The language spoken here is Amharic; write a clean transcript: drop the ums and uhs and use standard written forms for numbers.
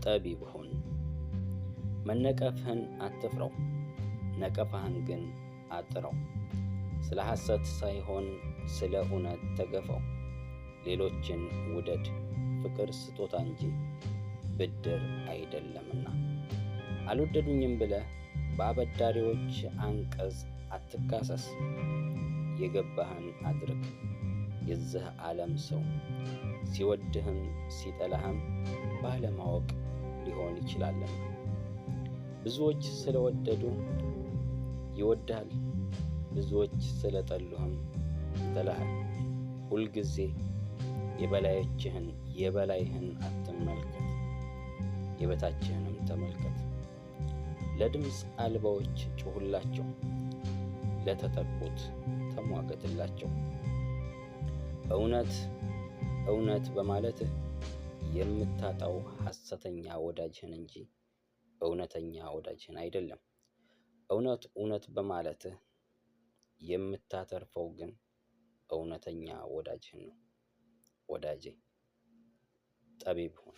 ጠቢብ ሁን። መነቀፍህን አትፍራው፣ ነቀፋህን ግን አጥረው። ስለ ሐሰት ሳይሆን ስለ እውነት ተገፋው። ሌሎችን ውደድ፣ ፍቅር ስጦታ እንጂ ብድር አይደለምና። አልወደዱኝም ብለህ በአበዳሪዎች አንቀጽ አትካሰስ። የገባህን አድርግ፣ የዚህ ዓለም ሰው ሲወድህም ሲጠላህም ባለማወቅ ሊሆን ይችላልና። ብዙዎች ስለወደዱ ይወድሃል፣ ብዙዎች ስለጠሉህም ይጠላሃል። ሁልጊዜ የበላይህን አትመልከት፣ የበታችህንም ተመልከት። ለድምፅ አልባዎች ጩኹላቸው፣ ለተጠቁት ተሟገትላቸው። እውነት እውነት በማለትህ የምታጣው ሐሰተኛ ወዳጅህን እንጂ እውነተኛ ወዳጅህን አይደለም። እውነት እውነት በማለትህ የምታተርፈው ግን እውነተኛ ወዳጅህን ነው። ወዳጄ ጠቢብ ሁን።